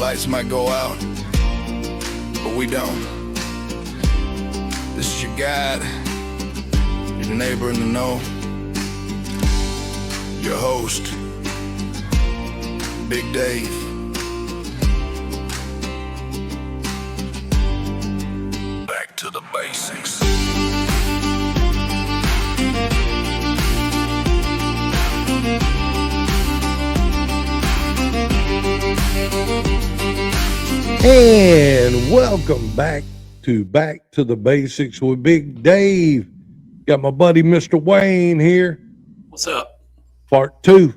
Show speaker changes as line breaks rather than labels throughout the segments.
lights might go out, but we don't. This is your guide, your neighbor in the know, your host, Big Dave. Back to the basics.
And welcome back to the Basics with Big Dave. Got my buddy Mr. Wayne here.
What's up?
Part 2.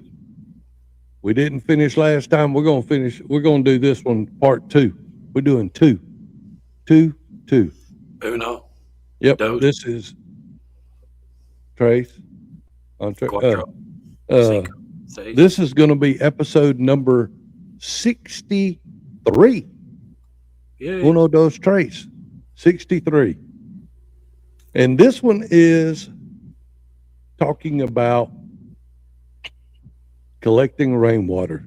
We didn't finish last time. We're gonna do this one part 2. We're doing 2.
Uno.
Yep.
Dos.
This is Trace.
Quattro. Cinco. Seis.
This is going to be episode number 63.
Yeah.
Uno, dos, tres. 63. And this one is talking about collecting rainwater.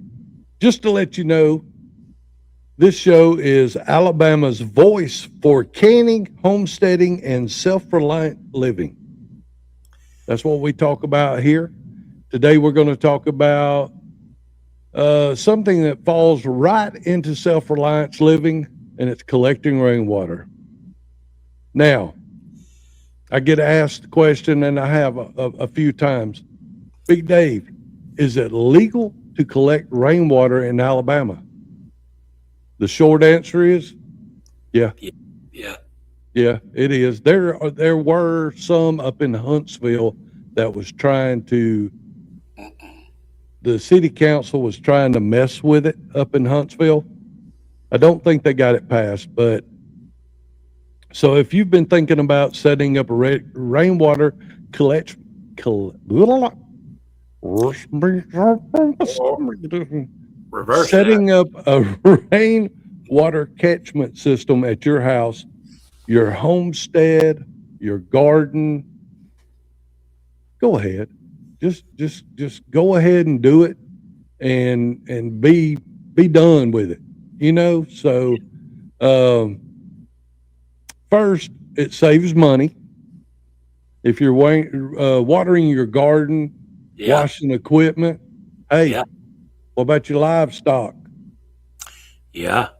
Just to let you know, this show is Alabama's voice for canning, homesteading, and self-reliant living. That's what we talk about here. Today we're going to talk about something that falls right into self-reliance living, and it's collecting rainwater. Now, I get asked the question, and I have a few times, Big Dave, is it legal to collect rainwater in Alabama? The short answer is, yeah. Yeah, it is. There were some up in Huntsville that was trying to, the city council was trying to mess with it up in Huntsville. I don't think they got it passed, but so if you've been thinking about setting up a rainwater setting up a rainwater catchment system at your house, your homestead, your garden, go ahead. Just go ahead and do it and be done with it. You know, so first, it saves money. If you're watering your garden, washing equipment, hey, what about your livestock?
Yeah.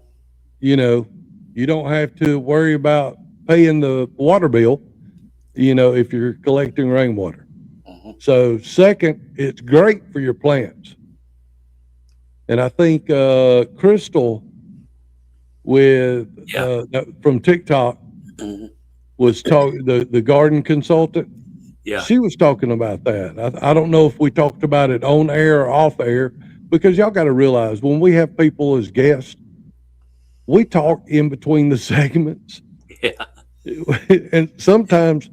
You know, you don't have to worry about paying the water bill, you know, if you're collecting rainwater. So second, it's great for your plants. And I think Crystal from TikTok was talking, the garden consultant.
Yeah.
She was talking about that. I don't know if we talked about it on air or off air, because y'all got to realize when we have people as guests, we talk in between the segments.
Yeah.
And sometimes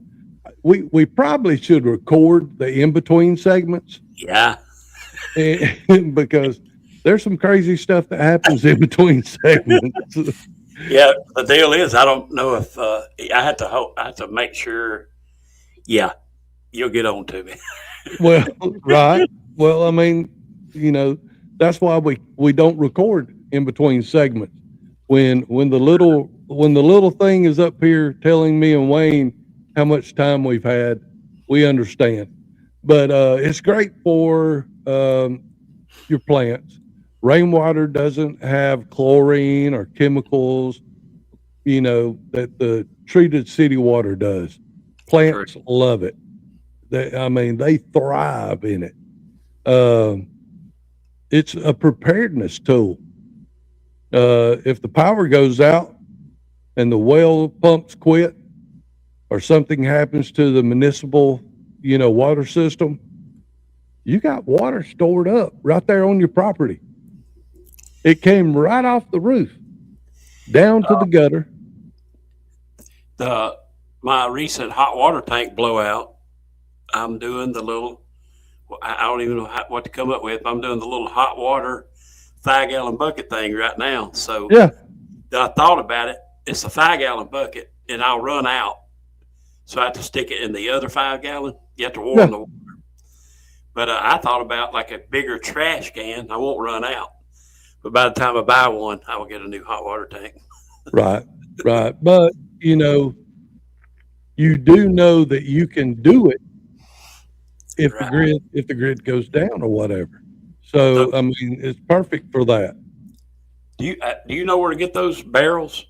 we probably should record the in-between segments.
Yeah.
Because there's some crazy stuff that happens in between segments.
Yeah. The deal is, I don't know if I have to make sure. Yeah, you'll get on to me.
Well, right. Well, I mean, you know, that's why we don't record in between segments. When the little thing is up here telling me and Wayne how much time we've had, we understand. But it's great for your plants. Rainwater doesn't have chlorine or chemicals, you know, that the treated city water does. Plants love it. They thrive in it. It's a preparedness tool. If the power goes out and the well pumps quit, or something happens to the municipal, you know, water system, you got water stored up right there on your property. It came right off the roof, down to the gutter.
My recent hot water tank blowout, I'm doing the little, I don't even know what to come up with. I'm doing the little hot water 5-gallon bucket thing right now. So
yeah,
I thought about it. It's a 5-gallon bucket, and I'll run out. So I have to stick it in the other 5-gallon. You have to warm the water. But I thought about like a bigger trash can. I won't run out. But by the time I buy one, I will get a new hot water tank.
Right, right. But, you do know that you can do it if the
Right.
grid goes down or whatever. So,
So
I mean, it's perfect for that.
do you know where to get those barrels?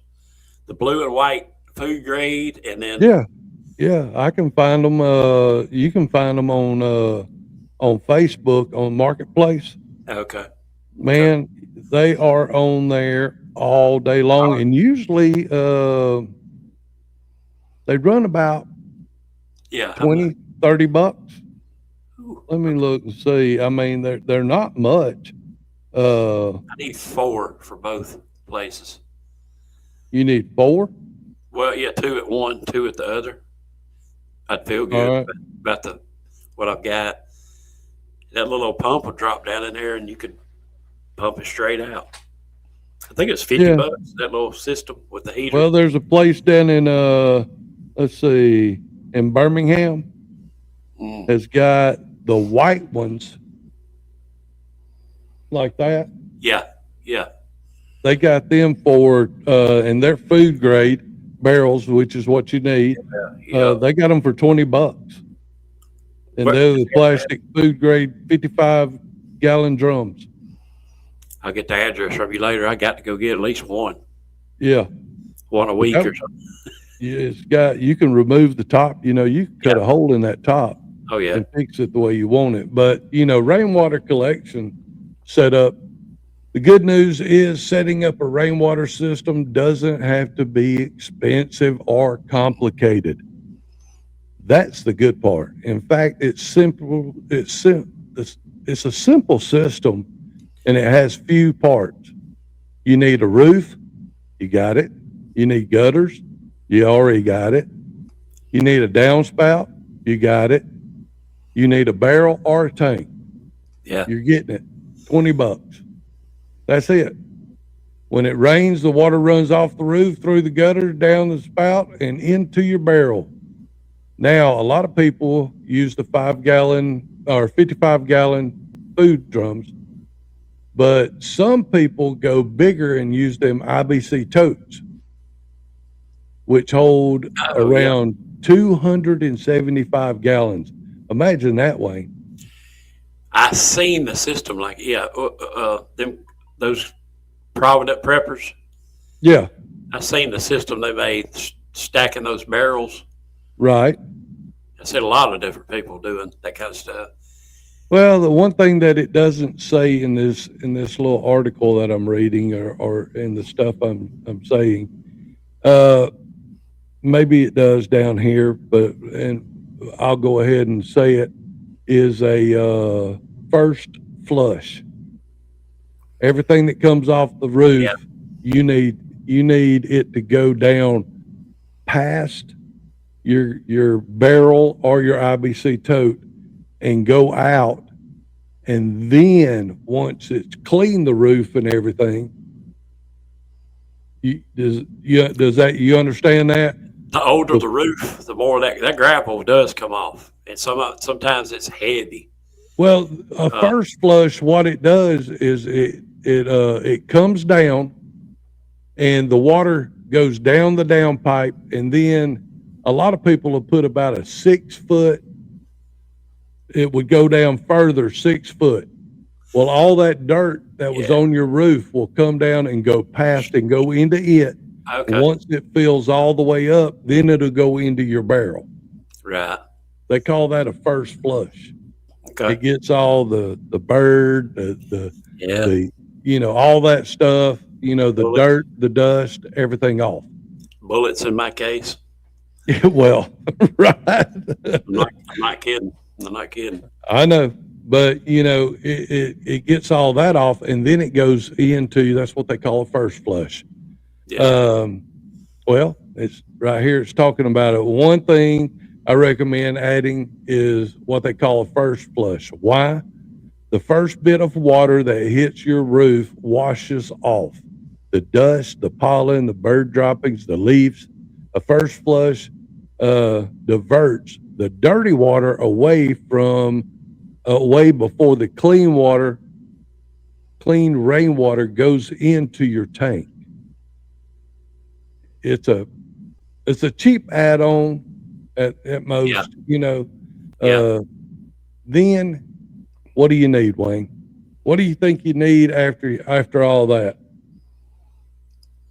The blue and white food grade, and then
Yeah, yeah, I can find them. You can find them on Facebook on Marketplace.
okay, okay,
Man, they are on there all day long, and usually they run about
yeah. How much?
20, $30.
Ooh,
Let me
okay.
look and see. I mean, they're not much.
I need 4 for both places.
You need 4.
Well, yeah, 2 at one, 2 at the other. I'd feel
All
good
right.
about the what I've got. That little pump would drop down in there, and you could pump it straight out. I think it's 50
Yeah.
bucks. That little system with the heater.
Well, there's a place down in let's see, in Birmingham
Mm,
has got the white ones like that.
yeah, yeah,
They got them for and they're food grade barrels, which is what you need.
yeah.
They got them for $20, and
But
they're the plastic food grade 55-gallon drums.
I'll get the address from you later. I got to go get at least one
Yeah,
a week
That-
or something.
yeah, it's got. You can remove the top. You can cut
Yeah.
a hole in that top
Oh yeah,
and fix it the way you want it. But Rainwater Collection set up. The good news is setting up a rainwater system doesn't have to be expensive or complicated. That's the good part. In fact, it's simple. It's a simple system, and it has few parts. You need a roof, you got it. You need gutters, you already got it. You need a downspout, you got it. You need a barrel or a tank,
yeah.
you're getting it. $20. That's it. When it rains, the water runs off the roof, through the gutter, down the spout, and into your barrel. Now, a lot of people use the 5-gallon or 55-gallon food drums, but some people go bigger and use them IBC totes, which hold
Oh yeah.
around 275 gallons. Imagine that, Wayne.
I seen the system like them those Provident preppers.
Yeah,
I seen the system they made stacking those barrels.
right.
I seen a lot of different people doing that kind of stuff.
Well, the one thing that it doesn't say in this little article that I'm reading, or in the stuff I'm saying, maybe it does down here, and I'll go ahead and say it, is a first flush. Everything that comes off the roof,
Yeah.
you need it to go down past your barrel or your IBC tote and go out, and then once it's cleaned the roof and everything, you understand that?
The older the roof, the more that gravel does come off, and sometimes it's heavy.
Well, a first flush, what it does is it comes down, and the water goes down the downpipe, and then a lot of people will put about a 6 foot. It would go down further, 6 foot. Well, all that dirt that was
Yeah.
on your roof will come down and go past and go into it.
Okay,
Once it fills all the way up, then it'll go into your barrel.
right.
They call that a first flush.
Okay,
It gets all the bird, the
yeah.
all that stuff, the
Bullets.
dirt, the dust, everything off.
Bullets in my case.
Well, right.
I'm not kidding. I'm not kidding.
I know, but it gets all that off, and then it goes into, that's what they call a first flush.
Yeah.
Well, it's right here. It's talking about it. One thing I recommend adding is what they call a first flush. Why? The first bit of water that hits your roof washes off the dust, the pollen, the bird droppings, the leaves. A first flush diverts the dirty water away before the clean water clean rainwater goes into your tank. It's a cheap add-on at most,
Yeah.
Then what do you need, Wayne? What do you think you need after all that?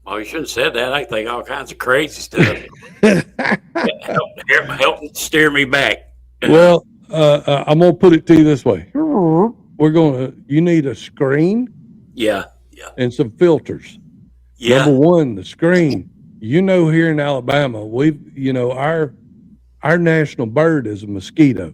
Well, you shouldn't have said that. I think all kinds of crazy stuff. Help steer me back.
Well, I'm gonna put it to you this way. You need a screen
Yeah.
and some filters.
Yeah.
Number one, the screen. Here in Alabama, our national bird is a mosquito.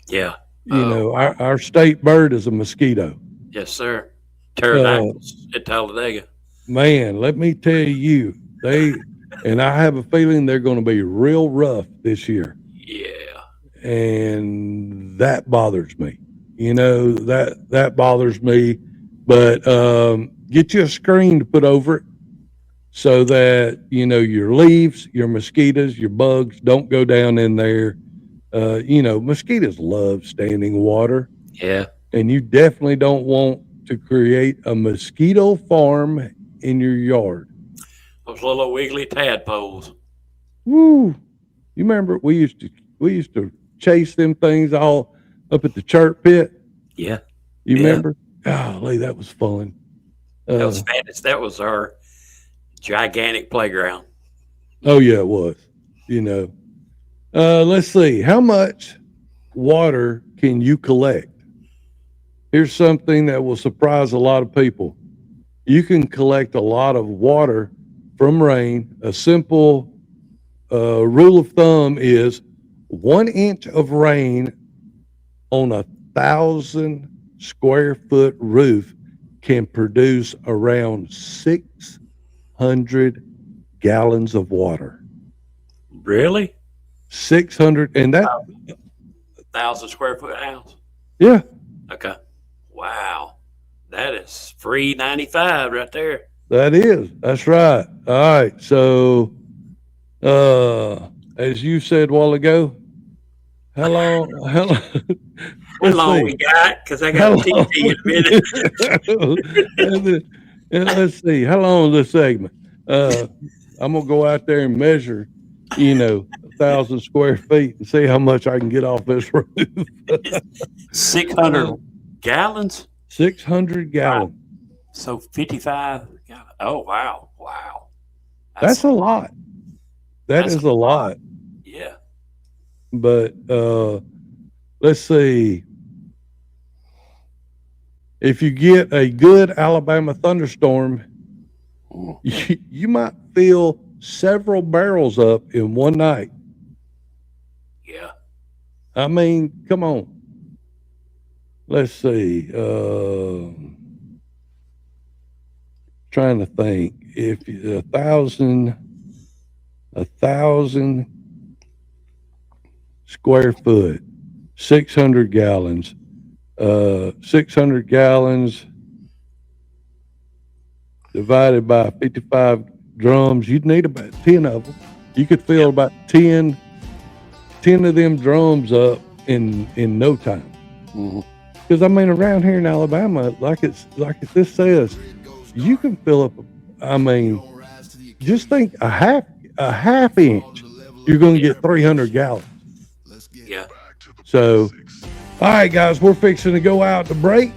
Yeah.
Our state bird is a mosquito.
Yes, sir. Pterodactyls at Talladega.
Man, let me tell you, and I have a feeling they're going to be real rough this year.
Yeah.
And that bothers me. That bothers me. But get you a screen to put over it so that, your leaves, your mosquitoes, your bugs don't go down in there. Mosquitoes love standing water.
Yeah.
And you definitely don't want to create a mosquito farm in your yard.
Those little wiggly tadpoles.
Woo! You remember we used to chase them things all up at the church pit?
Yeah.
You remember? Golly, that was fun.
That was fantastic. That was our gigantic playground.
Oh yeah, it was. Let's see. How much water can you collect? Here's something that will surprise a lot of people. You can collect a lot of water from rain. A simple rule of thumb is 1 inch of rain on 1,000 square foot roof can produce around 600 gallons of water.
Really?
600, and that
1,000 square foot house.
Yeah.
Okay. Wow. That is free 95 right there.
That's right. All right. So, as you said a while ago, how long
we got? Because I got to TV in a minute.
Let's see. How long is this segment? I'm going to go out there and measure, 1,000 square feet and see how much I can get off this roof.
600 gallons?
600 gallons.
So 55 gallons. Oh, wow. Wow.
That's a lot. That is a lot.
Yeah.
But let's see. If you get a good Alabama thunderstorm, you might fill several barrels up in one night.
Yeah.
I mean, come on. Let's see. Trying to think. If 1,000 square foot, 600 gallons, 600 gallons divided by 55 drums, you'd need about 10 of them. You could fill about 10 of them drums up in no time. Because around here in Alabama, like this says, you can fill up. Just think a half inch, you're going to get 300 gallons.
Yeah.
So, all right, guys, we're fixing to go out to break,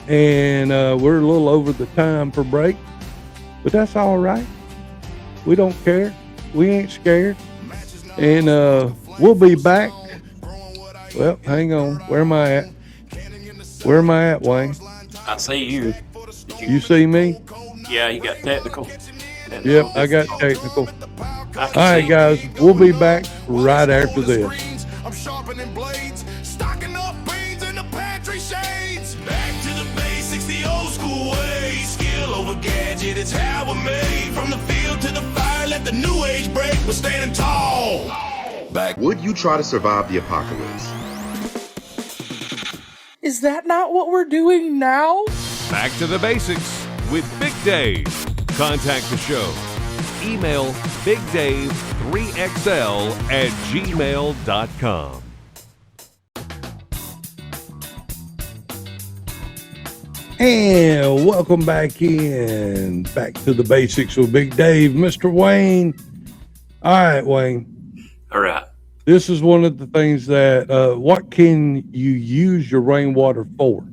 and we're a little over the time for break, but that's all right. We don't care. We ain't scared, and we'll be back. Well, hang on. Where am I at, Wayne?
I see you.
You see me?
Yeah, you got technical.
Yep, I got technical. All right, guys, we'll be back right after this.
I'm sharpening blades, stocking up beans in the pantry shades. Back to the basics, the old school way. Skill over gadget, it's how we're made. From the field to the fire, let the new age break. We're standing tall. Back.
Would you try to survive the apocalypse?
Is that not what we're doing now?
Back to the basics with Big Dave. Contact the show. Email bigdave3xl@gmail.com.
And welcome back to the basics with Big Dave, Mr. Wayne. All right, Wayne.
All right.
This is one of the things that, what can you use your rainwater for?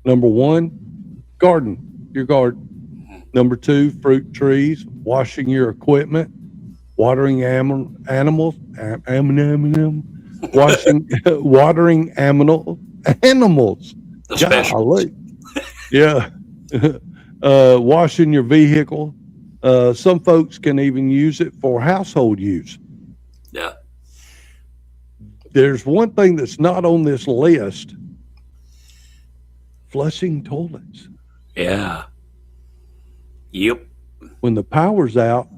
Number one, your garden. Number two, fruit trees, washing your equipment, watering animals, watering animals.
The special.
Golly. Yeah. Washing your vehicle. Some folks can even use it for household use.
Yeah.
There's one thing that's not on this list: flushing toilets.
Yeah. Yep.
When the power's out,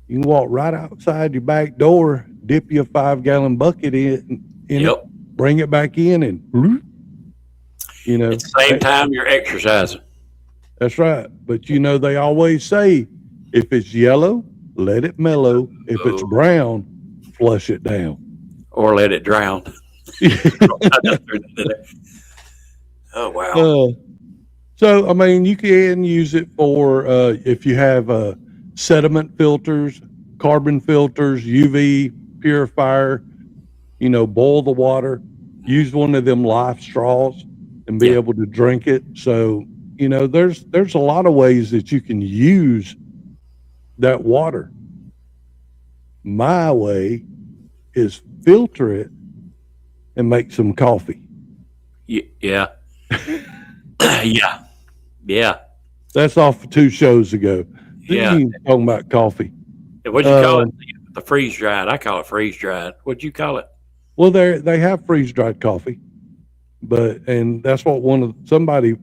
you can walk right outside your back door, dip your 5-gallon bucket in
Yep.
it, bring it back in, and
At the same time you're exercising.
That's right. But they always say, if it's yellow, let it mellow. If it's brown, flush it down.
Or let it drown. Oh, wow.
So, I mean, you can use it for if you have sediment filters, carbon filters, UV purifier, boil the water, use one of them life straws and be able to drink it. So, there's a lot of ways that you can use that water. My way is filter it and make some coffee.
Yeah. Yeah.
That's off 2 shows ago.
Yeah.
You talking about coffee.
What'd you call it? The freeze dried. I call it freeze dried. What'd you call it?
Well, they have freeze dried coffee, and that's what somebody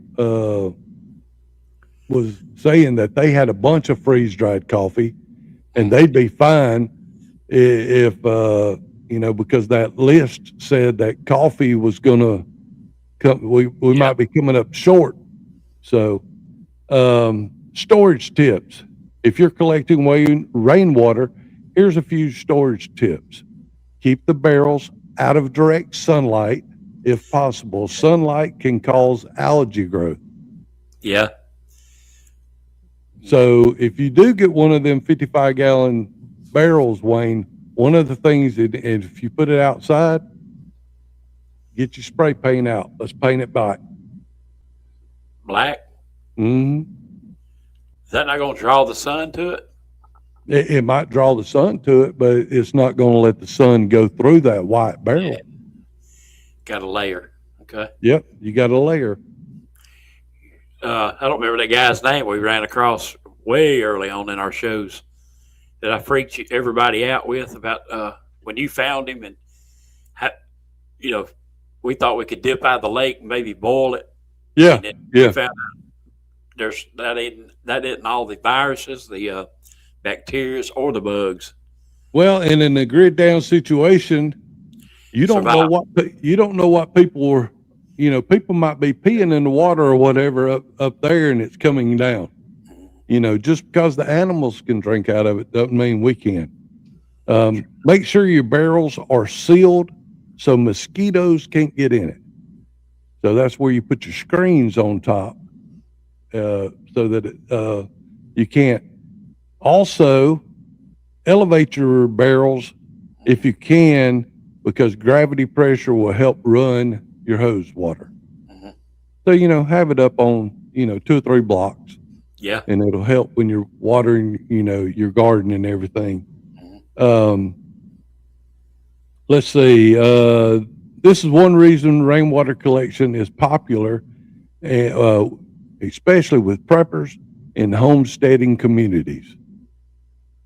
was saying, that they had a bunch of freeze dried coffee, and they'd be fine if because that list said that coffee was going to come. We might be coming up short. So, storage tips. If you're collecting rainwater, here's a few storage tips. Keep the barrels out of direct sunlight if possible. Sunlight can cause algae growth.
Yeah.
So if you do get one of them 55-gallon barrels, Wayne, one of the things, if you put it outside, get your spray paint out. Let's paint it black.
Black?
Mm-hmm.
Is that not going to draw the sun to it?
It might draw the sun to it, but it's not going to let the sun go through that white barrel.
Yeah. Got a layer. Okay.
Yep, you got a layer.
I don't remember that guy's name we ran across way early on in our shows that I freaked everybody out with about when you found him, and we thought we could dip out of the lake and maybe boil it.
Yeah,
We found out that isn't all the viruses, the bacteria, or the bugs.
Well, and in the grid down situation, you don't know what people were. People might be peeing in the water or whatever up there, and it's coming down. Just because the animals can drink out of it doesn't mean we can. Make sure your barrels are sealed so mosquitoes can't get in it. So that's where you put your screens on top, so that you can't. Also, elevate your barrels if you can, because gravity pressure will help run your hose water.
Mm-hmm.
So, have it up on, 2 or 3 blocks.
Yeah.
And it'll help when you're watering, your garden and everything.
Mm-hmm.
Let's see. This is one reason rainwater collection is popular, especially with preppers in homesteading communities.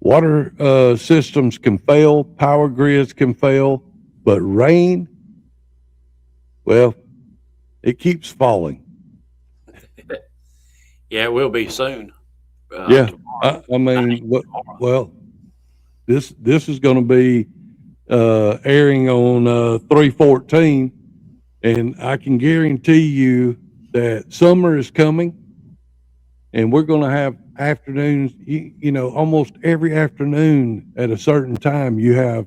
Water systems can fail, power grids can fail, but rain, well, it keeps falling.
Yeah, it will be soon.
Yeah, I mean, well, this is going to be airing on 3/14, and I can guarantee you that summer is coming, and we're going to have afternoons. Almost every afternoon at a certain time, you have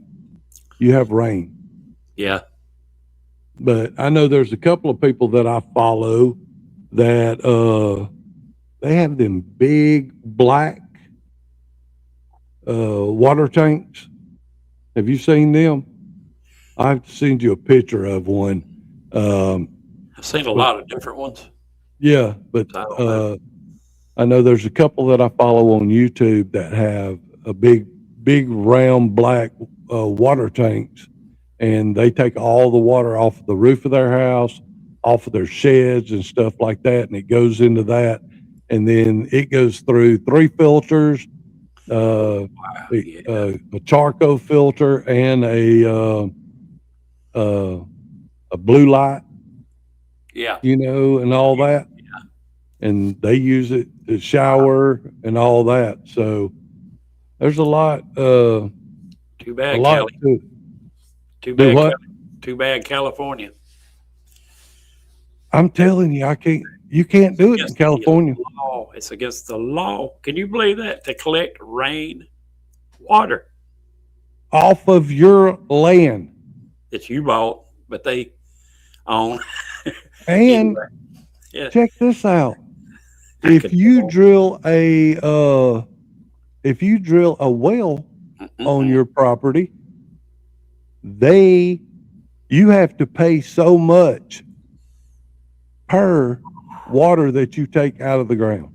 rain.
Yeah.
But I know there's a couple of people that I follow that they have them big black water tanks. Have you seen them? I have to send you a picture of one.
I've seen a
But
lot of different ones.
yeah, but
So I don't know.
I know there's a couple that I follow on YouTube that have a big round black water tanks, and they take all the water off the roof of their house, off of their sheds and stuff like that, and it goes into that, and then it goes through 3 filters,
Yeah.
a charcoal filter, and uh, a blue light,
Yeah.
and all that, and they use it to shower and all that. So there's a lot
Too bad, Cali.
to it.
Too
Do
bad,
what?
Cali. Too bad, California.
I'm telling you, you can't do it in
Against
California.
the law. It's against the law. Can you believe that? To collect rain water
Off of your land.
that you bought, but they own.
And
Anyway, yeah.
check this out.
I
If
could
you
tell.
drill a well on your property, you have to pay so much per water that you take out of the ground.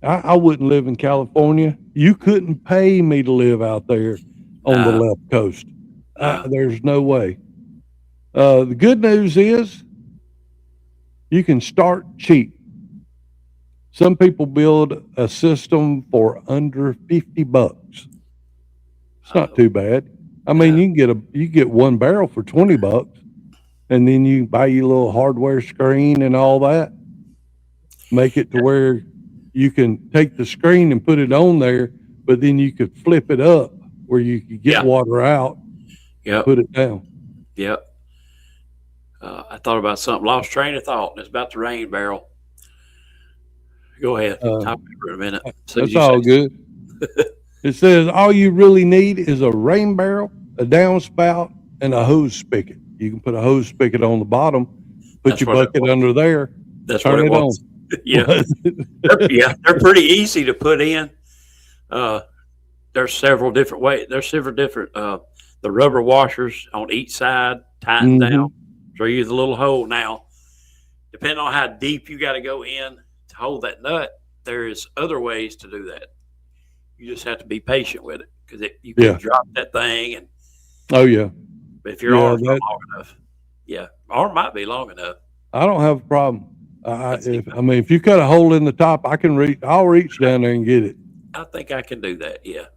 I wouldn't live in California. You couldn't pay me to live out there on the left coast. There's no way. The good news is you can start cheap. Some people build a system for under $50. It's not too bad. I mean, you get 1 barrel for $20, and then you buy your little hardware screen and all that. Make it to where you can take the screen and put it on there, but then you could flip it up where you could get water out, put it down.
Yep. I thought about something. Lost train of thought. It's about the rain barrel. Go ahead. Talk for a minute.
That's all good. It says all you really need is a rain barrel, a downspout, and a hose spigot. You can put a hose spigot on the bottom, put your bucket under there,
That's what it was. Yeah. They're pretty easy to put in. There's several different ways. There's several different, the rubber washers on each side, tighten down. So you use a little hole. Now, depending on how deep you got to go in to hold that nut, there is other ways to do that. You just have to be patient with it because you can drop that thing. And but if your arm's not long enough, arm might be long enough.
I don't have a problem. If you cut a hole in the top, I'll reach down there and get it.
I think I can do that. Yeah.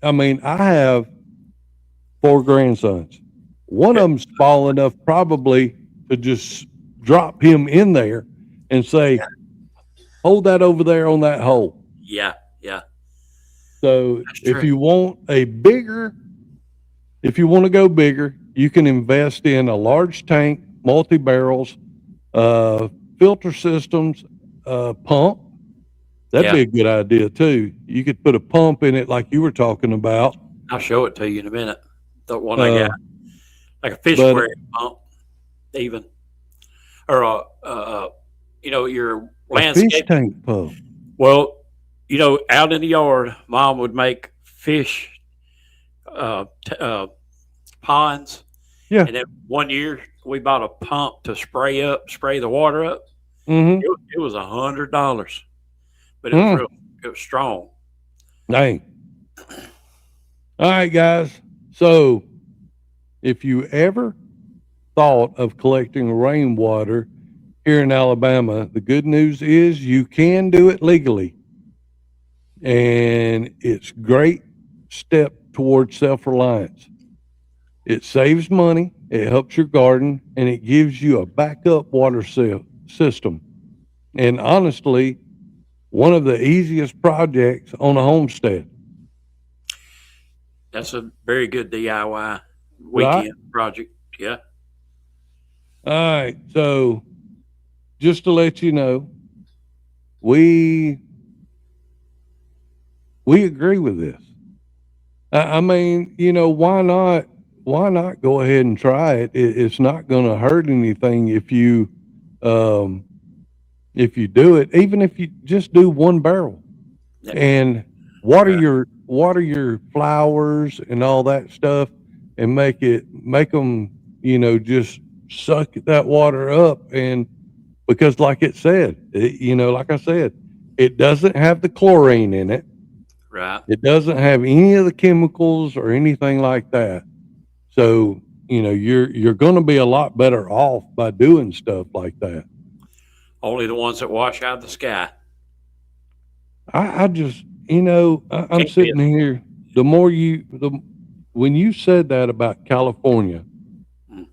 I mean, I have 4 grandsons. One of them's small enough probably to just drop him in there and say, hold that over there on that hole.
Yeah. Yeah.
So if you want to go bigger, you can invest in a large tank, multi-barrels, filter systems, pump. That'd be a good idea too. You could put a pump in it like you were talking about.
I'll show it to you in a minute. The one I got, like a fish aquarium pump, even, or your landscape
fish tank pump.
Well, out in the yard, Mom would make fish ponds.
Yeah.
And then one year we bought a pump to spray the water up.
Mm-hmm.
It was $100, but it was strong.
Dang. All right, guys. So if you ever thought of collecting rainwater here in Alabama, the good news is you can do it legally. And it's a great step towards self-reliance. It saves money, it helps your garden, and it gives you a backup water system. And honestly, one of the easiest projects on a homestead.
That's a very good DIY weekend project. Yeah.
All right. So just to let you know, we agree with this. I mean, why not go ahead and try it? It's not going to hurt anything if you Um, if you do it, even if you just do one barrel
Yeah.
and water your flowers and all that stuff, and make them, just suck that water up. And because, like it said, like I said, it doesn't have the chlorine in it.
Right.
It doesn't have any of the chemicals or anything like that. So, you're going to be a lot better off by doing stuff like that.
Only the ones that wash out of the sky.
I just, I'm
Can't
sitting here. When you said that about California,
Mm.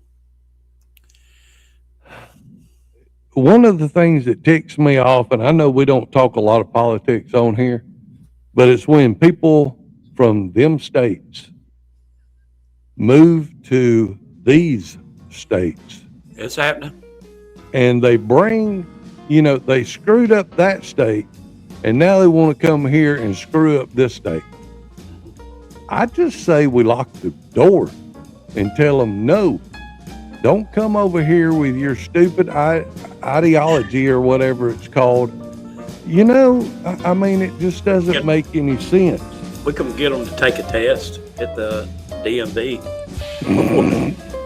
one of the things that ticks me off, and I know we don't talk a lot of politics on here, but it's when people from them states move to these states
It's happening.
and they they screwed up that state, and now they want to come here and screw up this state. I just say we lock the door and tell them, no, don't come over here with your stupid ideology or whatever it's called. I mean, it just doesn't make any sense.
We can get them to take a test at the DMV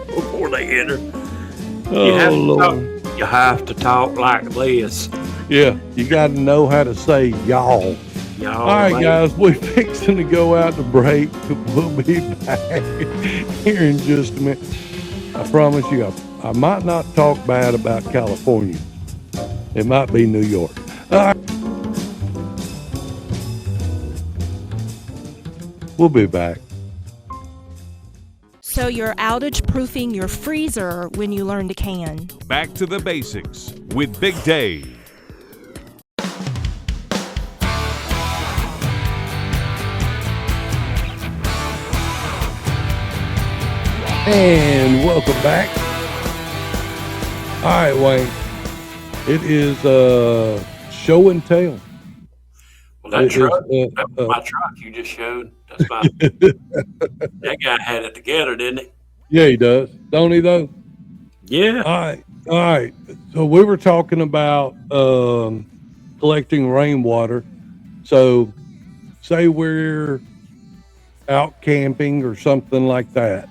before they enter. You have to talk like this.
Yeah, you got to know how to say y'all.
Y'all,
All right,
man.
guys, we're fixing to go out to break. We'll be back here in just a minute. I promise you, I might not talk bad about California. It might be New York. All right. We'll be back.
So you're outage proofing your freezer when you learn to can.
Back to the basics with Big Dave.
And welcome back. All right, Wayne. It is show and tell.
Well, that
It
truck,
is,
that was my truck you just showed. That's my. That guy had it together, didn't he?
Yeah, he does. Don't he, though?
Yeah.
All right. So we were talking about collecting rainwater. So say we're out camping or something like that,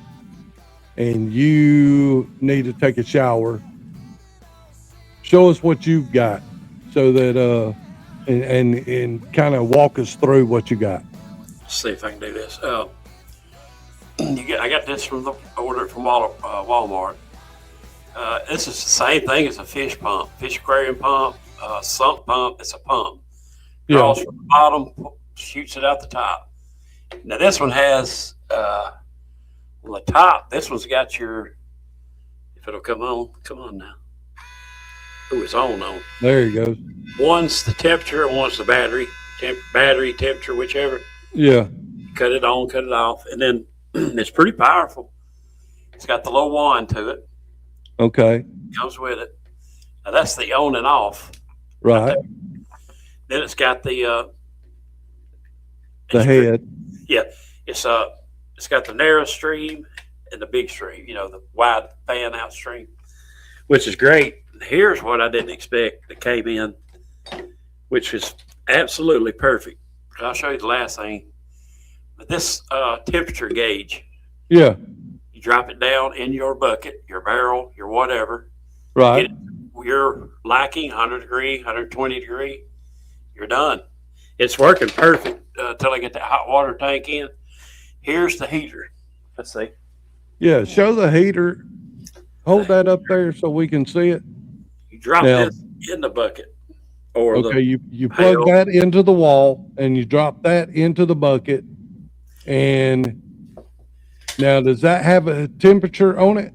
and you need to take a shower. Show us what you've got so that and kind of walk us through what you got.
Let's see if I can do this. I got this ordered from Walmart. This is the same thing as a fish pump, fish aquarium pump, sump pump. It's a pump. Draws from the bottom, shoots it out the top. Now this one has on the top. This one's got your. If it'll come on now. Oh, it's on.
There he goes.
One's the temperature, and one's the battery. Battery temperature, whichever.
Yeah.
Cut it on, cut it off, and then it's pretty powerful. It's got the little wand to it.
Okay.
Comes with it. Now that's the on and off.
Right.
Then it's got the
head.
Yeah, it's got the narrow stream and the big stream. The wide fan out stream, which is great. Here's what I didn't expect that came in, which is absolutely perfect. I'll show you the last thing. But this temperature gauge.
Yeah.
You drop it down in your bucket, your barrel, your whatever.
Right.
You're lacking 100 degree, 120 degree. You're done. It's working perfect until I get that hot water tank in. Here's the heater. Let's see.
Yeah. Show the heater. Hold that up there so we can see it.
You drop this in the bucket. Or
okay, you plug that into the wall and you drop that into the bucket. And now, does that have a temperature on it?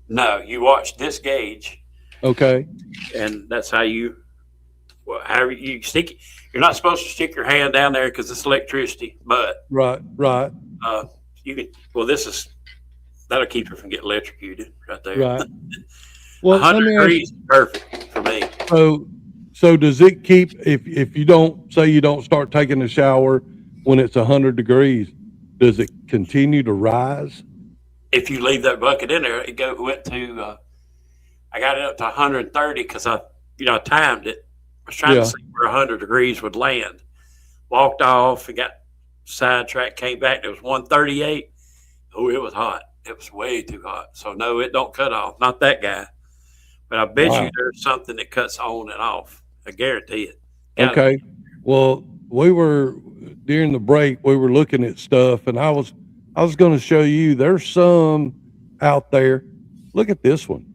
No, you watch this gauge.
Okay.
And that's how however you stick it. You're not supposed to stick your hand down there because it's electricity, but
right.
You can. Well, that'll keep you from getting electrocuted right there.
Right. Well,
100 degrees is perfect for me.
So does it keep if you don't start taking a shower when it's 100 degrees? Does it continue to rise?
If you leave that bucket in there, it went to I got it up to 130 because I timed it. I was trying
Yeah.
to see where 100 degrees would land. Walked off and got sidetracked, came back. It was 138. Oh, it was hot. It was way too hot. So no, it don't cut off. Not that guy. But I bet
Wow.
you there's something that cuts on and off. I guarantee it. Gotta be.
Okay. Well, we were during the break, we were looking at stuff, and I was going to show you. There's some out there. Look at this one.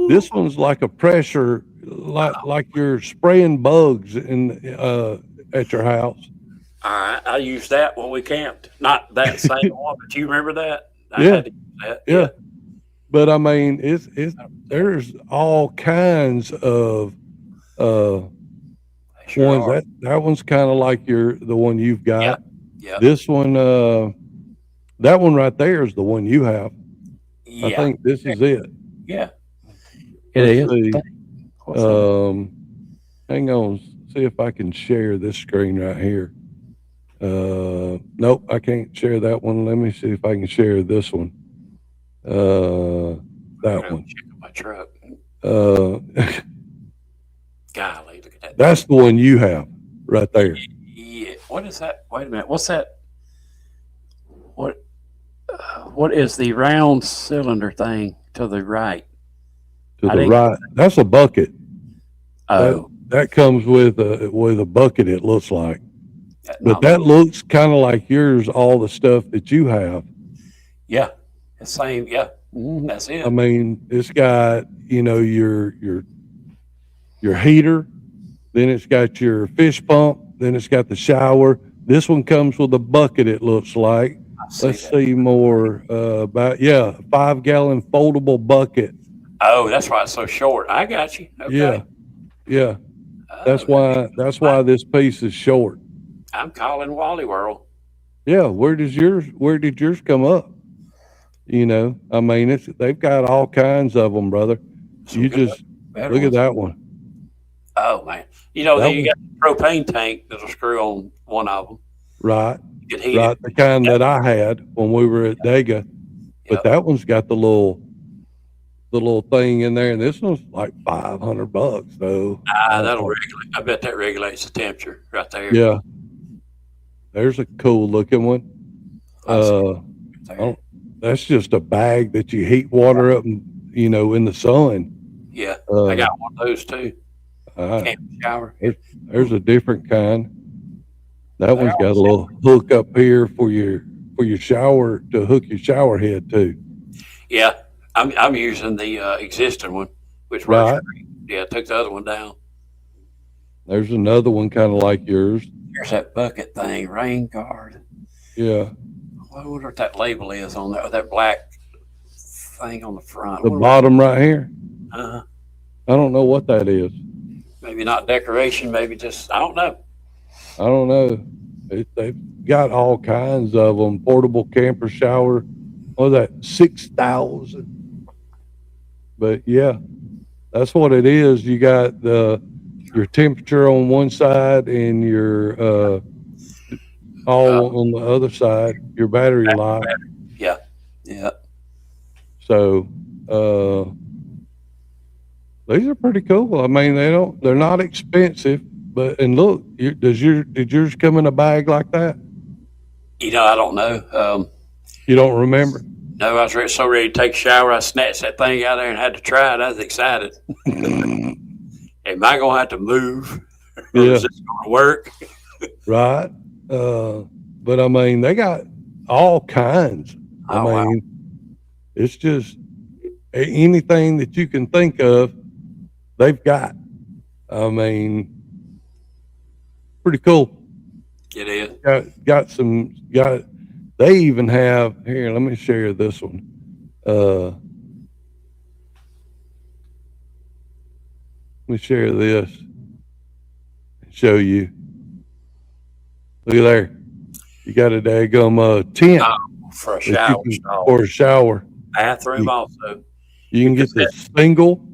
This one's like a pressure, like you're spraying bugs in at your house.
All right. I used that when we camped. Not that same one, but you remember that? I
Yeah.
had to use that.
Yeah. But I mean, it's there's all kinds of
They sure
ones.
are.
That one's kind of like the one you've got.
Yeah.
This one, that one right there is the one you have.
Yeah.
I think this is it.
Yeah.
Let's see. Hang on. See if I can share this screen right here. Nope, I can't share that one. Let me see if I can share this one. That one.
Check my truck. Golly, look at that.
That's the one you have right there.
Yeah. What is that? Wait a minute. What's that? What is the round cylinder thing to the right?
To
I
the
didn't-
right. That's a bucket.
Oh,
That comes with a bucket, it looks like. But
no.
that looks kind of like yours, all the stuff that you have.
Yeah, the same. Yeah, that's it.
I mean, it's got, your heater, then it's got your fish pump, then it's got the shower. This one comes with a bucket, it looks like. Let's see more about, 5-gallon foldable bucket.
Oh, that's why it's so short. I got you. Okay.
Yeah.
Oh,
That's why this piece is short.
I'm calling Wally World.
Yeah, where did yours come up? I mean, they've got all kinds of them, brother. You just look at that one.
Oh man, you
That
got the propane tank that'll screw on one of them.
Right,
You can heat
right.
it.
The kind that I had when we were at Dega, but
Yep.
that one's got the little thing in there, and this one's like $500 though.
That'll regulate. I bet that regulates the temperature right there.
Yeah, there's a cool looking one.
There.
That's just a bag that you heat water up, in the sun.
Yeah, I got one of those too.
Uh,
Camp shower.
There's a different kind. That one's got a little hook up here for your shower to hook your shower head to.
Yeah, I'm using the existing one, which
Right.
works great. Yeah, I took the other one down.
There's another one kind of like yours.
Here's that bucket thing, rain guard.
Yeah,
I wonder what that label is on that black thing on the front.
the bottom right here.
Uh,
I don't know what that is.
maybe not decoration, maybe just I don't know.
I don't know. They've got all kinds of them. Portable camper shower. What was that? 6,000. But yeah, that's what it is. You got your temperature on one side and your all on the other side. Your battery life.
Yeah, yeah.
So these are pretty cool. I mean, they're not expensive, and look, did yours come in a bag like that?
I don't know.
You don't remember?
No, I was so ready to take a shower. I snatched that thing out there and had to try it. I was excited. Am I gonna have to move? Or
Yeah.
is this gonna work?
Right. But I mean, they got all kinds.
Oh, wow.
It's just anything that you can think of, they've got. I mean, pretty cool.
It is.
They even have, here, let me share this one. Let me share this and show you. Look at there. You got a daggum tent
For a
that you
shower
can-
stall.
for a shower.
Bathroom also.
You can get the single,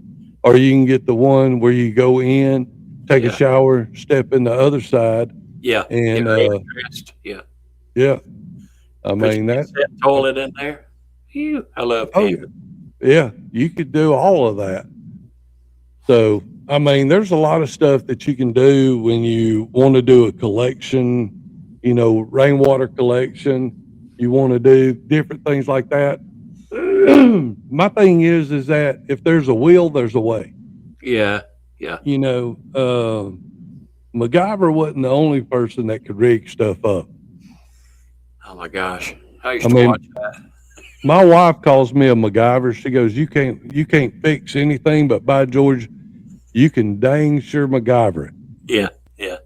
or you can get the one where you go in, take a
Yeah.
shower, step in the other side,
Yeah.
and
get ready to rest. Yeah.
yeah. I
Put
mean
your
that.
set toilet in there. Phew, I love
Oh,
camping.
yeah, you could do all of that. So, I mean, there's a lot of stuff that you can do when you want to do a collection, rainwater collection. You want to do different things like that. My thing is that if there's a will, there's a way.
Yeah.
MacGyver wasn't the only person that could rig stuff up.
Oh my gosh. I used to watch that.
My wife calls me a MacGyver. She goes, you can't fix anything, but by George, you can dang sure MacGyver it.
Yeah, yeah.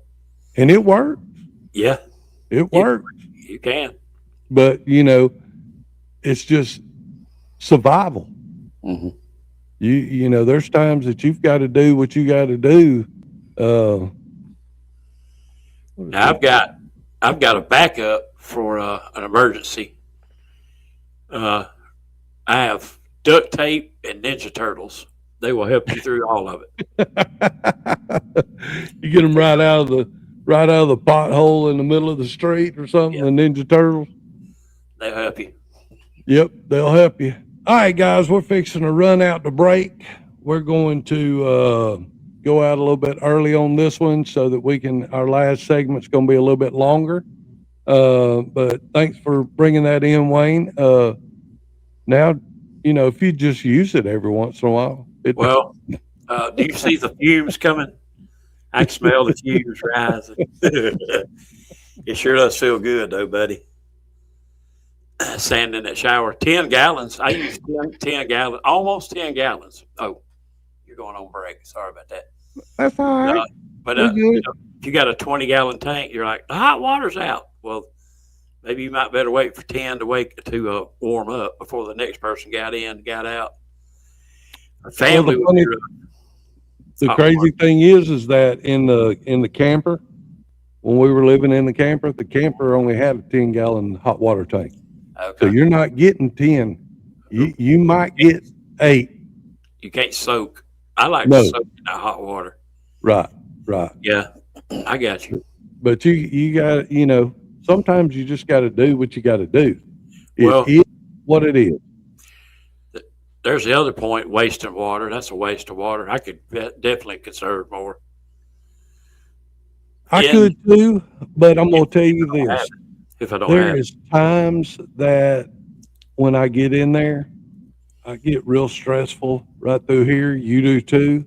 And it works.
Yeah.
It works.
You can.
But, it's just survival.
Mm-hmm.
There's times that you've got to do what you got to do.
Now I've got a backup for an emergency. I have duct tape and Ninja Turtles. They will help you through all of it.
You get them right out of the pothole in the middle of the street or something.
Yep.
The Ninja Turtles.
They'll help you.
Yep, they'll help you. All right, guys, we're fixing to run out to break. We're going to go out a little bit early on this one so that our last segment's going to be a little bit longer. But thanks for bringing that in, Wayne. Now, if you just use it every once in a while.
Do you see the fumes coming? I can smell the fumes rising. It sure does feel good, though, buddy. Standing in that shower. 10 gallons. I use 10 gallons, almost 10 gallons. Oh, you're going on break. Sorry about that.
That's all right.
But if you got a 20-gallon tank, you're like, the hot water's out. Well, maybe you might better wait for 10 to warm up before the next person got out. Our family.
The crazy thing is that in the camper, when we were living in the camper only had a 10-gallon hot water tank.
Okay.
So you're not getting 10. You might get 8.
You can't soak. I like to soak in that hot water.
Right.
Yeah, I got you.
But you got, sometimes you just got to do what you got to do.
Well,
it is what it is.
There's the other point, wasting water. That's a waste of water. I could definitely conserve more.
I could too, but I'm going to tell you this.
If I don't
There is times that when I get in there, I get real stressful right through here. You do too.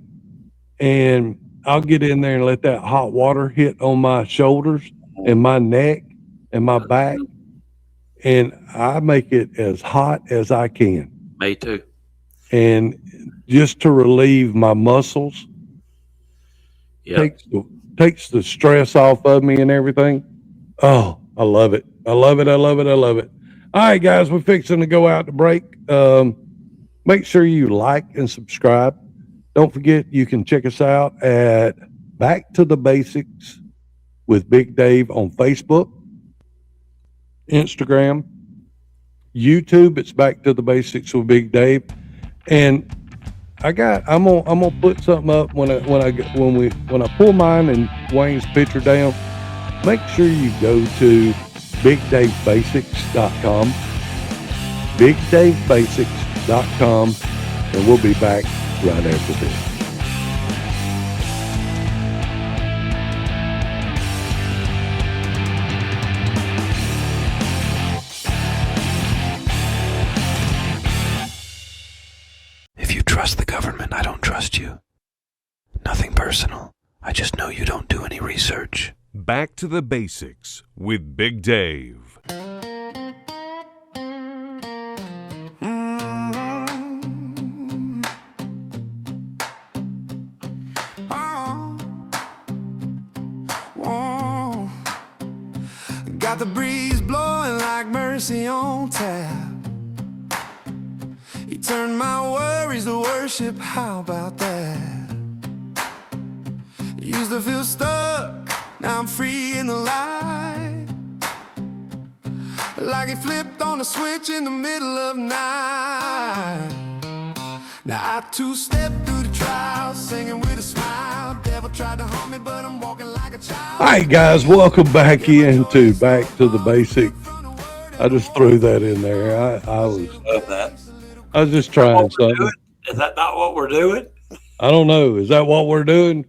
And I'll get in there and let that hot water hit on my shoulders and my neck and my back. And I make it as hot as I can.
Me too.
And just to relieve my muscles, takes the stress off of me and everything. Oh, I love it. I love it. All right, guys, we're fixing to go out to break. Make sure you like and subscribe. Don't forget, you can check us out at Back to the Basics with Big Dave on Facebook, Instagram, YouTube. It's Back to the Basics with Big Dave. And I'm gonna put something up when I pull mine and Wayne's picture down. Make sure you go to BigDaveBasics.com, BigDaveBasics.com, and we'll be back right after this.
If you trust the government, I don't trust you. Nothing personal. I just know you don't do any research.
Back to the Basics with Big Dave.
Got the breeze blowing like mercy on tap. He turned my worries to worship, how about that? Used to feel stuck, now I'm free in the light. Like he flipped on a switch in the middle of night. Now I two-stepped through the trials, singing with a smile. Devil tried to haunt me, but I'm walking like a child.
All right, guys, welcome back into Back to the Basics. I just threw that in there. I was
Love that.
just trying something.
Is that not what we're doing?
I don't know. Is that what we're doing?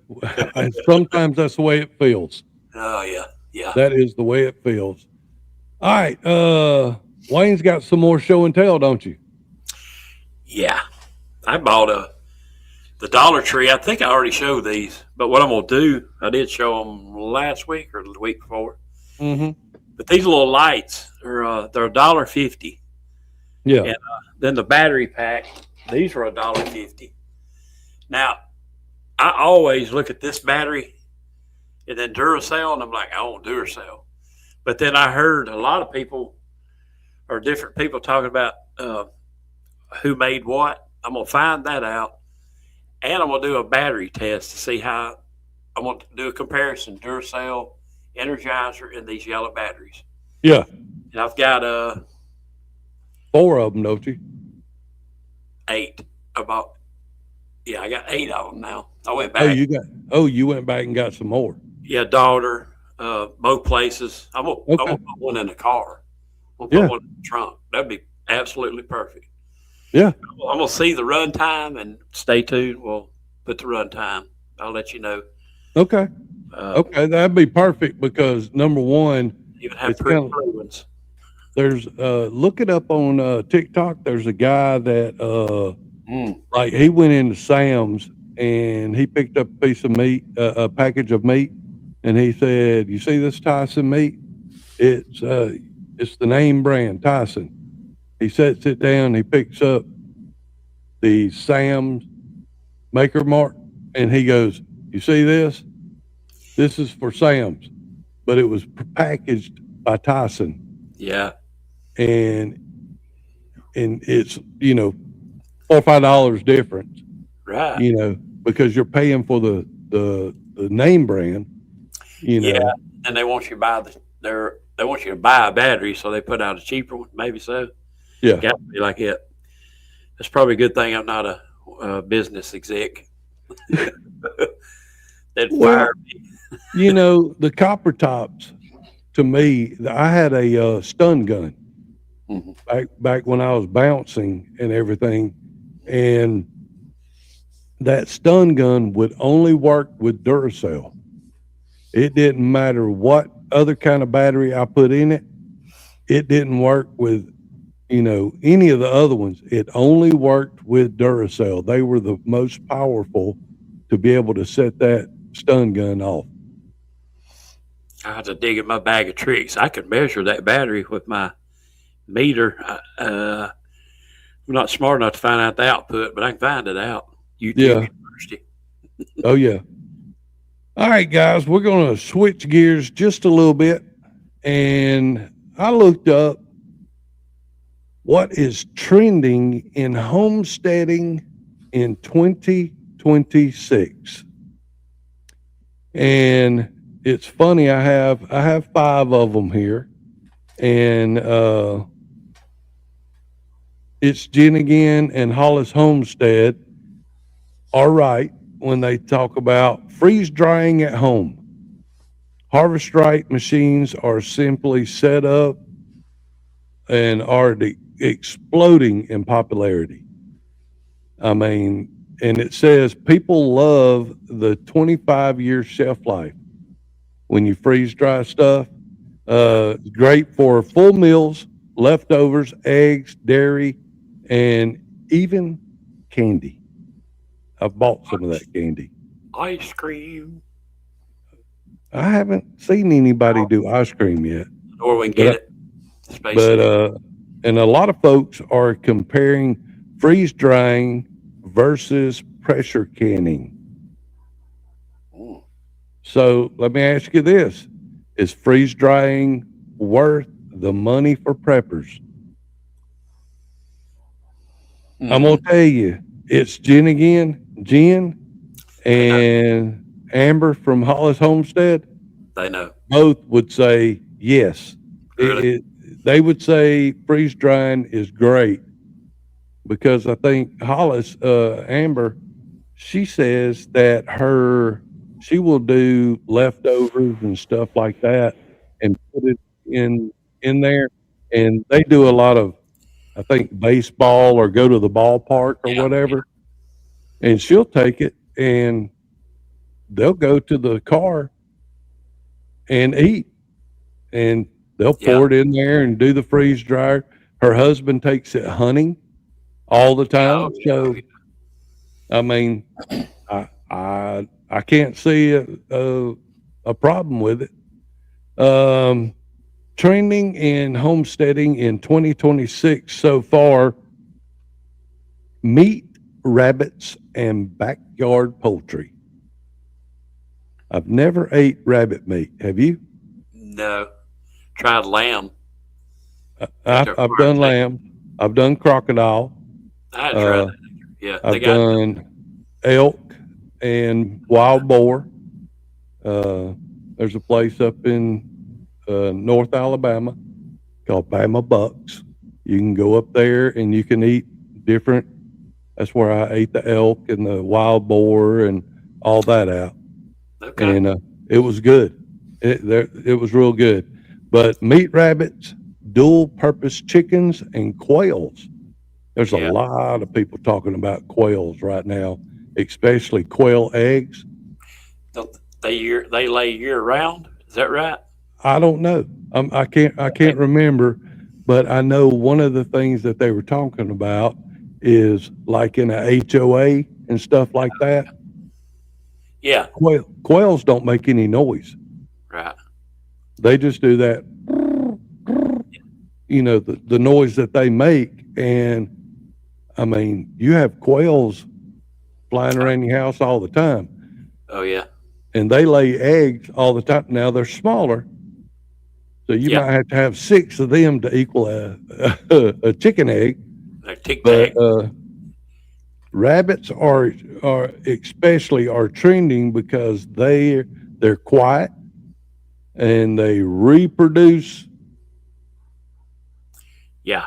And sometimes that's the way it feels.
Oh yeah, yeah,
That is the way it feels. All right. Wayne's got some more show and tell, don't you?
yeah. I bought the Dollar Tree. I think I already showed these, but what I'm gonna do, I did show them last week or the week before.
Mm-hmm.
But these little lights are they're $1.50,
Yeah.
and then the battery pack. These are $1.50. Now I always look at this battery and then Duracell, and I'm like, I want Duracell. But then I heard a lot of people or different people talking about who made what. I'm gonna find that out, and I'm gonna do a battery test to see how. I'm gonna do a comparison: Duracell, Energizer, and these yellow batteries.
Yeah.
And I've got
4 of them, don't you?
8. About I got 8 of them now. I went
Oh,
back.
you went back and got some more.
Yeah, daughter, both places. I'm
Okay.
gonna put one in the car. I'm gonna
Yeah.
put one in the trunk. That'd be absolutely perfect.
Yeah.
I'm gonna see the run time and stay tuned. We'll put the run time. I'll let you know.
Okay.
Uh,
Okay. That'd be perfect because number one,
Even have
it's
pretty
kinda-
ones.
there's look it up on TikTok. There's a guy that like he went into Sam's and he picked up a piece of meat, a package of meat, and he said, "You see this Tyson meat? It's the name brand Tyson." He sets it down. He picks up the Sam's Maker Mark, and he goes, "You see this? This is for Sam's, but it was packaged by Tyson,
Yeah,
and it's $4 or $5 difference,
right.
because you're paying for the name brand,
Yeah, and they want you to buy they want you to buy a battery, so they put out a cheaper one. Maybe so.
yeah.
Got to be like it. It's probably a good thing I'm not a business exec. They'd
Well,
fire me.
the copper tops. To me, I had a stun gun
Mhm.
back when I was bouncing and everything, and that stun gun would only work with Duracell. It didn't matter what other kind of battery I put in it. It didn't work with, any of the other ones. It only worked with Duracell. They were the most powerful to be able to set that stun gun off.
I had to dig in my bag of tricks. I could measure that battery with my meter. I'm not smart enough to find out the output, but I can find it out. YouTube
Yeah.
University.
Oh, yeah. All right, guys, we're going to switch gears just a little bit. And I looked up what is trending in homesteading in 2026. And it's funny, I have 5 of them here. And it's Jen again and Hollis Homestead are right when they talk about freeze drying at home. Harvest Right machines are simply set up and are exploding in popularity. I mean, and it says people love the 25-year shelf life when you freeze dry stuff. Great for full meals, leftovers, eggs, dairy, and even candy. I've bought some of that candy.
Ice cream.
I haven't seen anybody do ice cream yet,
Or we can
but
get it.
but and a lot of folks are comparing freeze drying versus pressure canning.
Mm.
So let me ask you this: is freeze drying worth the money for preppers? I'm gonna tell you, it's Jen again, Jen and Amber from Hollis Homestead.
They know.
Both would say yes.
Really?
They would say freeze drying is great because I think Hollis, Amber, she says that she will do leftovers and stuff like that and put it in there, and they do a lot of, I think, baseball or go to the ballpark or
Yeah.
whatever. and she'll take it and they'll go to the car and eat, and they'll
Yeah.
pour it in there and do the freeze dryer. Her husband takes it hunting all the
Oh,
time.
yeah. Oh,
So,
yeah.
I mean, I can't see a problem with it. Trending in homesteading in 2026 so far: meat, rabbits, and backyard poultry. I've never ate rabbit meat. Have you?
No. Tried lamb.
I've done lamb. I've done crocodile.
I had tried
Uh,
that. Yeah, they
I've
got
done elk and wild boar. Uh, there's a place up in North Alabama called Bama Bucks. You can go up there and you can eat different. That's where I ate the elk and the wild boar and all that out.
okay.
And it was good. It was real good. But meat rabbits, dual purpose chickens, and quails. There's a
Yeah.
lot of people talking about quails right now, especially quail eggs.
Don't they lay year round? Is that right?
I don't know. I can't remember, but I know one of the things that they were talking about is like in a HOA and stuff like that.
Yeah.
Quails don't make any noise.
Right.
They just do that, the noise that they make. And I mean, you have quails flying around your house all the time,
Oh yeah.
and they lay eggs all the time. Now they're smaller, so you
Yeah.
might have to have 6 of them to equal a chicken egg.
Like tic
But
tac.
rabbits are especially are trending because they're quiet and they reproduce.
Yeah.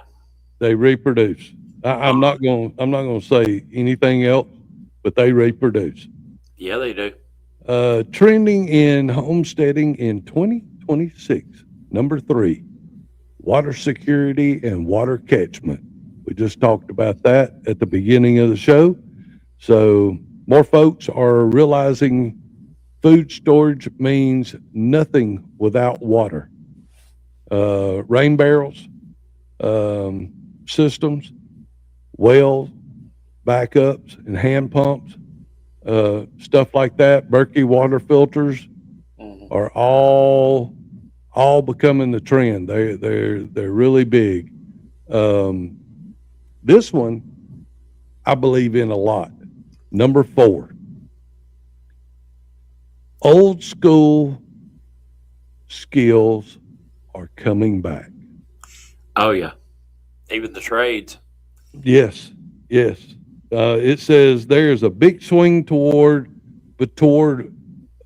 They reproduce. I'm not going to say anything else, but they reproduce.
Yeah, they do.
Trending in homesteading in 2026. Number 3, water security and water catchment. We just talked about that at the beginning of the show. So more folks are realizing food storage means nothing without water. Rain barrels, systems, wells, backups, and hand pumps, stuff like that. Berkey water filters are all becoming the trend. They're really big. This one I believe in a lot. Number 4, old school skills are coming back.
Oh yeah. Even the trades.
Yes, yes. It says there's a big swing toward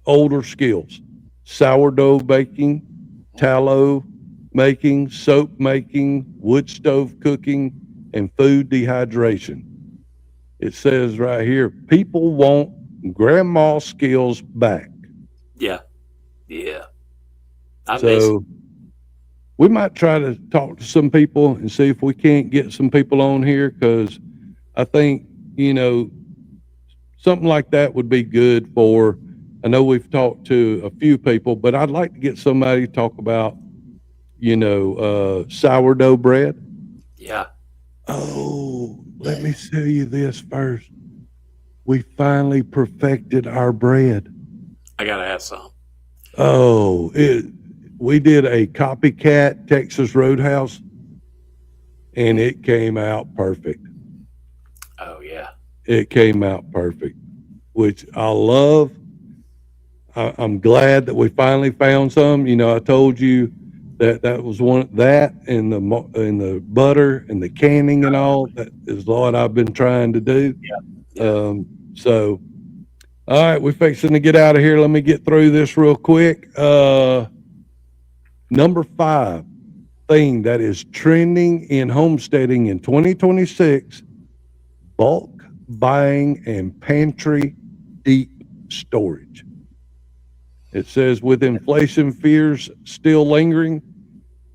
older skills: sourdough baking, tallow making, soap making, wood stove cooking, and food dehydration. It says right here, people want grandma skills back.
Yeah. Yeah. I miss.
So we might try to talk to some people and see if we can't get some people on here, because I think, something like that would be good for. I know we've talked to a few people, but I'd like to get somebody to talk about, sourdough bread.
Yeah.
Oh, let me tell you this first. We finally perfected our bread.
I gotta have some.
Oh, we did a copycat Texas Roadhouse, and it came out perfect.
Oh yeah.
It came out perfect, which I love. I'm glad that we finally found some. I told you that was one, that and the butter and the canning and all that is what I've been trying to do.
Yeah.
So, all right, we're fixing to get out of here. Let me get through this real quick. Number 5 thing that is trending in homesteading in 2026: bulk buying and pantry deep storage. It says with inflation fears still lingering,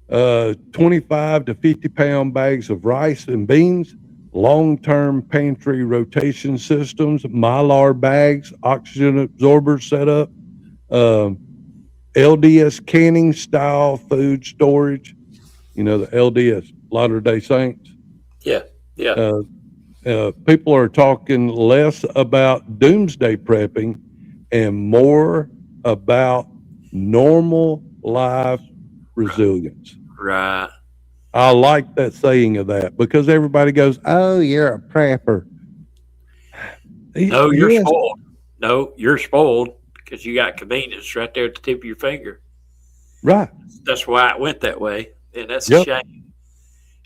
25 to 50 pound bags of rice and beans long-term pantry rotation systems, Mylar bags, oxygen absorbers set up, LDS canning style food storage. You know, the LDS, Latter-day Saints.
Yeah. Yeah.
People are talking less about doomsday prepping and more about normal life resilience.
Right.
I like that saying of that because everybody goes, "Oh, you're a prepper."
No, you're
Yes,
spoiled. No, you're spoiled because you got convenience right there at the tip of your finger.
right.
That's why it went that way, and that's a
Yep.
shame.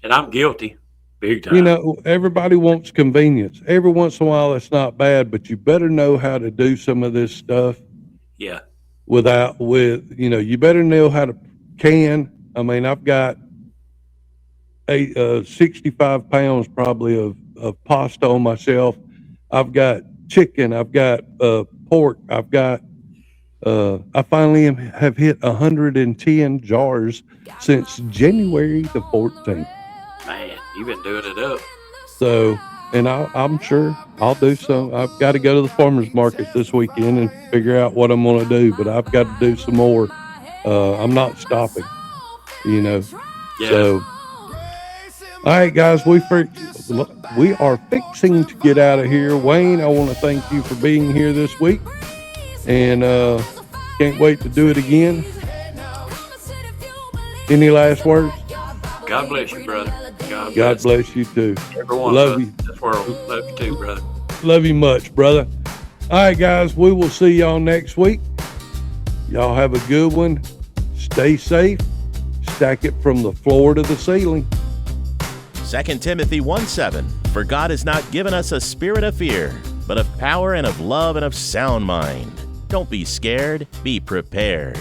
And I'm guilty, big time.
You know, everybody wants convenience. Every once in a while, that's not bad, but you better know how to do some of this stuff
Yeah.
you better know how to can. I mean, I've got 65 pounds probably of pasta on my shelf. I've got chicken. I've got pork. I've got I finally have hit 110 jars since January the 14th.
Man, you've been doing it up.
So, and I'm sure I'll do some. I've got to go to the farmer's market this weekend and figure out what I'm going to do, but I've got to do some more. I'm not stopping, you know.
Yeah.
So, all right, guys, we are fixing to get out of here. Wayne, I want to thank you for being here this week, and can't wait to do it again. Any last words?
God bless you, brother.
God bless you too.
Everyone
Love you.
this world. Love you too, brother.
Love you much, brother. All right, guys, we will see y'all next week. Y'all have a good one. Stay safe. Stack it from the floor to the ceiling.
2 Timothy 1:7, for God has not given us a spirit of fear, but of power and of love and of sound mind. Don't be scared, be prepared.